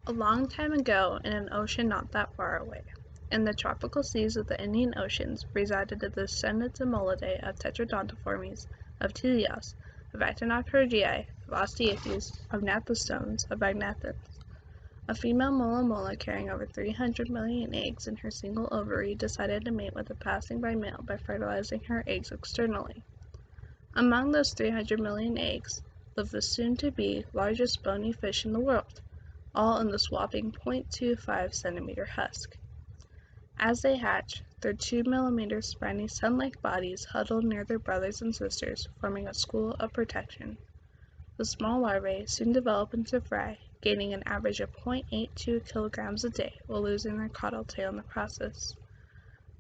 A long time ago, in an ocean not that far away, in the tropical seas of the Indian Oceans, resided the descendants of Molidae, of Tetradontiformes, of Teleos, of Actinopterygii, of Osteichthyes, of Gnathostones, of Agnathans. A female Mola Mola carrying over 300 million eggs in her single ovary decided to mate with a passing-by male by fertilizing her eggs externally. Among those 300 million eggs lived the soon-to-be largest bony fish in the world, all in this whopping 0.25 centimeter husk. As they hatch, their 2 millimeter spiny sun-like bodies huddled near their brothers and sisters, forming a school of protection. The small larvae soon develop into fry, gaining an average of 0.82 kilograms a day while losing their caudal tail in the process.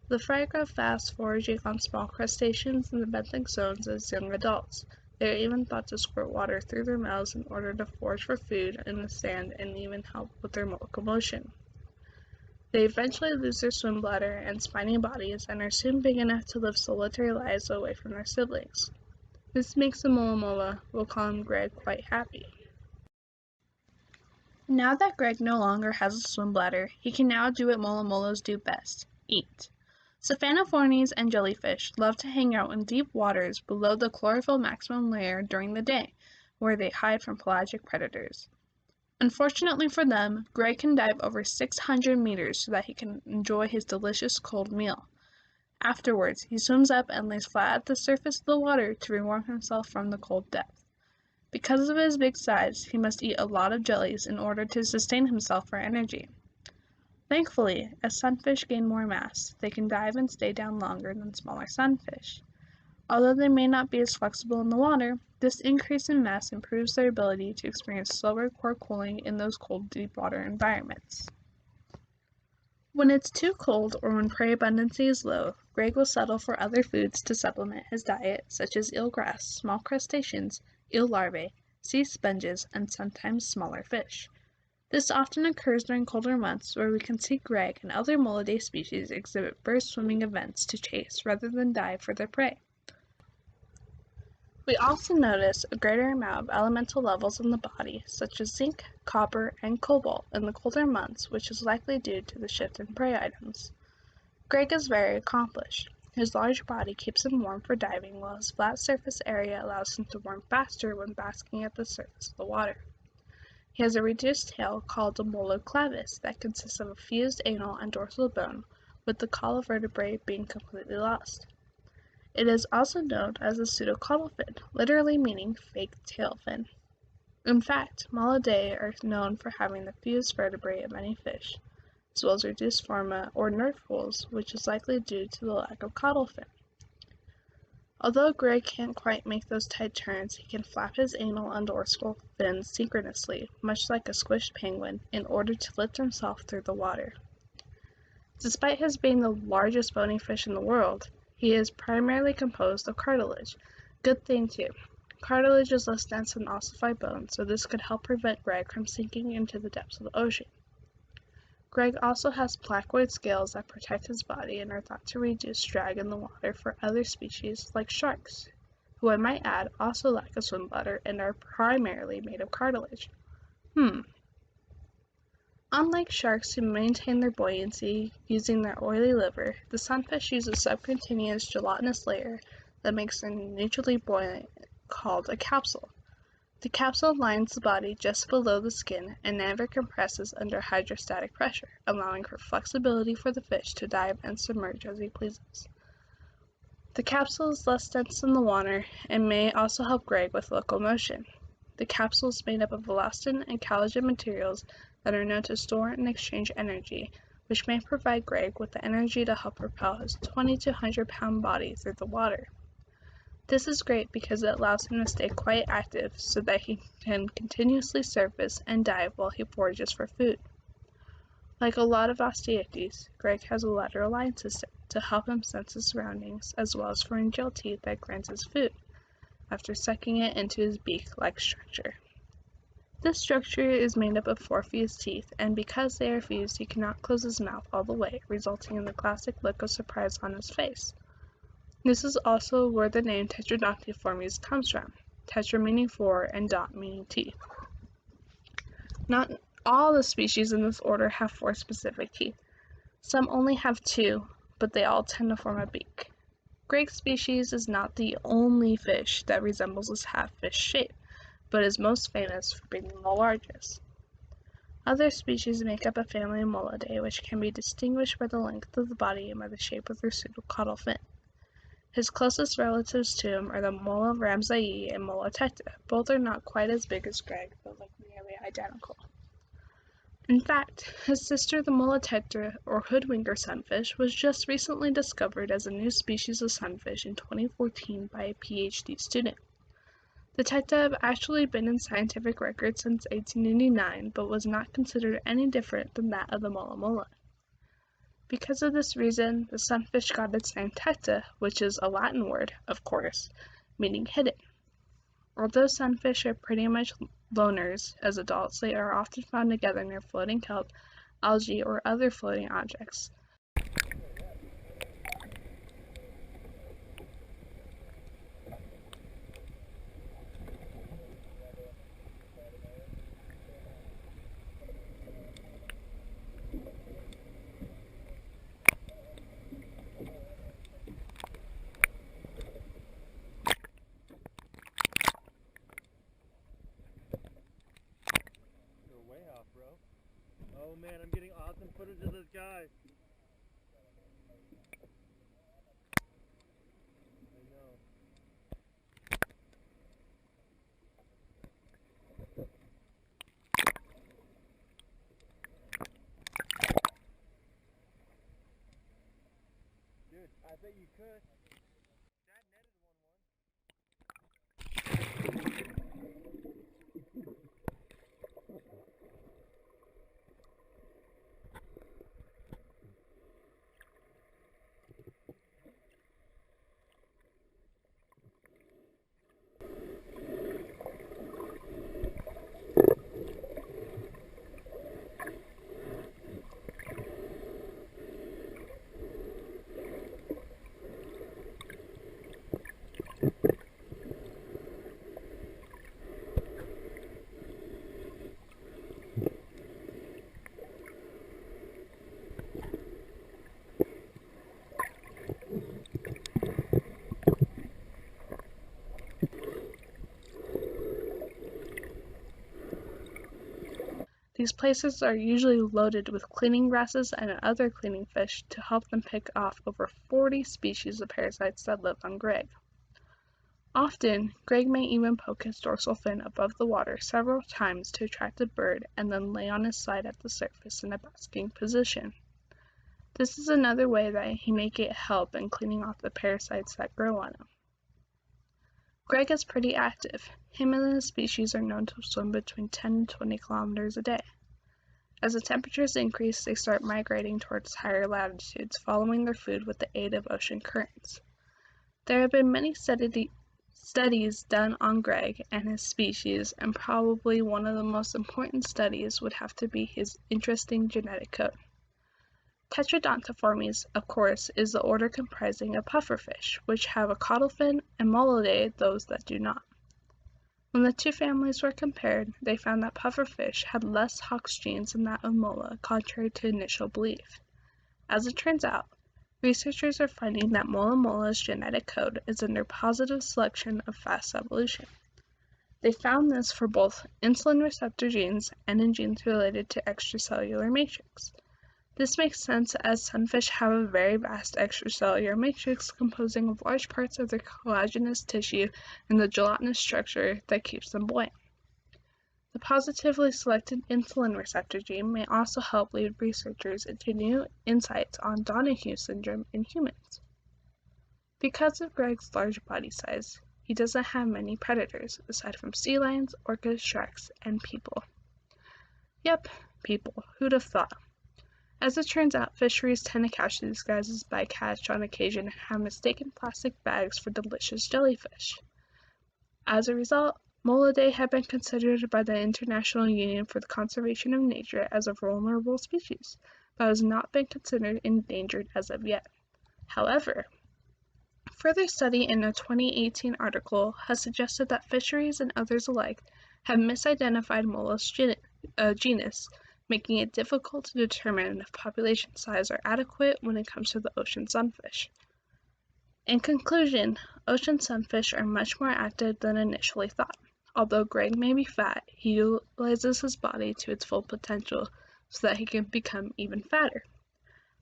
The fry grow fast, foraging on small crustaceans in the benthic zones as young adults. They are even thought to squirt water through their mouths in order to forage for food in the sand and even help with their locomotion. They eventually lose their swim bladder and spiny bodies and are soon big enough to live solitary lives away from their siblings. This makes the Mola Mola, we'll call him Greg, quite happy. Now that Greg no longer has a swim bladder, he can now do what Mola Molas do best, eat. Siphonophores and jellyfish love to hang out in deep waters below the chlorophyll maximum layer during the day, where they hide from pelagic predators. Unfortunately for them, Greg can dive over 600 meters so that he can enjoy his delicious cold meal. Afterwards, he swims up and lays flat at the surface of the water to rewarm himself from the cold depth. Because of his big size, he must eat a lot of jellies in order to sustain himself for energy. Thankfully, as sunfish gain more mass, they can dive and stay down longer than smaller sunfish. Although they may not be as flexible in the water, this increase in mass improves their ability to experience slower core cooling in those cold deep water environments. When it's too cold or when prey abundance is low, Greg will settle for other foods to supplement his diet, such as eelgrass, small crustaceans, eel larvae, sea sponges, and sometimes smaller fish. This often occurs during colder months, where we can see Greg and other Molidae species exhibit burst swimming events to chase rather than dive for their prey. We also notice a greater amount of elemental levels in the body, such as zinc, copper, and cobalt in the colder months, which is likely due to the shift in prey items. Greg is very accomplished. His large body keeps him warm for diving, while his flat surface area allows him to warm faster when basking at the surface of the water. He has a reduced tail called a molar clavis that consists of a fused anal and dorsal bone, with the caudal vertebrae being completely lost. It is also known as a pseudocaudal fin, literally meaning fake tail fin. In fact, Molidae are known for having the fused vertebrae of many fish, as well as reduced forma or nerve holes, which is likely due to the lack of caudal fin. Although Greg can't quite make those tight turns, he can flap his anal and dorsal fins synchronously, much like a squished penguin, in order to lift himself through the water. Despite his being the largest bony fish in the world, he is primarily composed of cartilage. Good thing too. Cartilage is less dense than ossified bone, so this could help prevent Greg from sinking into the depths of the ocean. Greg also has placoid scales that protect his body and are thought to reduce drag in the water for other species like sharks, who I might add also lack a swim bladder and are primarily made of cartilage. Unlike sharks who maintain their buoyancy using their oily liver, the sunfish use a subcutaneous gelatinous layer that makes them neutrally buoyant called a capsule. The capsule lines the body just below the skin and never compresses under hydrostatic pressure, allowing for flexibility for the fish to dive and submerge as he pleases. The capsule is less dense than the water and may also help Greg with locomotion. The capsule is made up of elastin and collagen materials that are known to store and exchange energy, which may provide Greg with the energy to help propel his 20 to 100-pound body through the water. This is great because it allows him to stay quite active so that he can continuously surface and dive while he forages for food. Like a lot of osteichthyes, Greg has a lateral line system to help him sense his surroundings, as well as pharyngeal teeth that grants his food, after sucking it into his beak-like structure. This structure is made up of 4 fused teeth, and because they are fused, he cannot close his mouth all the way, resulting in the classic look of surprise on his face. This is also where the name Tetradontiformes comes from, tetra meaning 4 and dont meaning teeth. Not all the species in this order have 4 specific teeth. Some only have 2, but they all tend to form a beak. Greg's species is not the only fish that resembles this half-fish shape, but is most famous for being the largest. Other species make up a family of Molidae, which can be distinguished by the length of the body and by the shape of their pseudocaudal fin. His closest relatives to him are the Mola Ramsayi and Mola Tecta. Both are not quite as big as Greg, but look nearly identical. In fact, his sister, the Mola Tecta, or hoodwinker sunfish, was just recently discovered as a new species of sunfish in 2014 by a PhD student. The Tecta have actually been in scientific records since 1889, but was not considered any different than that of the Mola Mola. Because of this reason, the sunfish got its name Tecta, which is a Latin word, of course, meaning hidden. Although sunfish are pretty much loners as adults, they are often found together near floating kelp, algae, or other floating objects. Oh man, I'm getting awesome footage of this guy. I know. Dude, I bet you could. Dad netted one once. These places are usually loaded with cleaning grasses and other cleaning fish to help them pick off over 40 species of parasites that live on Greg. Often, Greg may even poke his dorsal fin above the water several times to attract a bird and then lay on his side at the surface in a basking position. This is another way that he may get help in cleaning off the parasites that grow on him. Greg is pretty active. Him and his species are known to swim between 10 and 20 kilometers a day. As the temperatures increase, they start migrating towards higher latitudes, following their food with the aid of ocean currents. There have been many studies done on Greg and his species, and probably one of the most important studies would have to be his interesting genetic code. Tetradontiformes, of course, is the order comprising of pufferfish, which have a caudal fin, and Molidae those that do not. When the two families were compared, they found that pufferfish had less Hox genes than that of Mola, contrary to initial belief. As it turns out, researchers are finding that Mola Mola's genetic code is under positive selection of fast evolution. They found this for both insulin receptor genes and in genes related to extracellular matrix. This makes sense as sunfish have a very vast extracellular matrix composing of large parts of their collagenous tissue and the gelatinous structure that keeps them buoyant. The positively selected insulin receptor gene may also help lead researchers into new insights on Donahue syndrome in humans. Because of Greg's large body size, he doesn't have many predators aside from sea lions, orcas, sharks, and people. Yep, people, who'd have thought? As it turns out, fisheries tend to catch these guys as bycatch on occasion and have mistaken plastic bags for delicious jellyfish. As a result, Molidae have been considered by the International Union for the Conservation of Nature as a vulnerable species, but has not been considered endangered as of yet. However, further study in a 2018 article has suggested that fisheries and others alike have misidentified Mola's genus, making it difficult to determine if population size are adequate when it comes to the ocean sunfish. In conclusion, ocean sunfish are much more active than initially thought. Although Greg may be fat, he utilizes his body to its full potential so that he can become even fatter.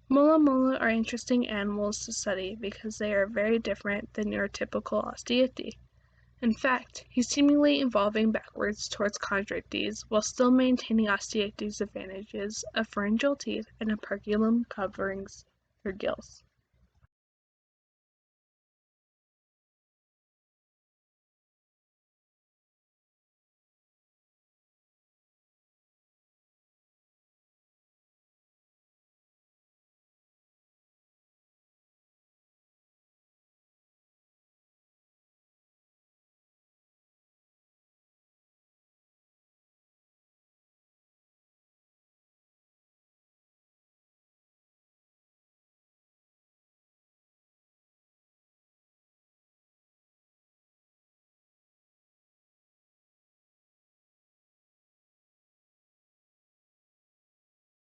Mola Mola are interesting animals to study because they are very different than your typical osteichthy. In fact, he's seemingly evolving backwards towards chondrichthyes while still maintaining osteichthy's advantages of pharyngeal teeth and operculum covering their gills.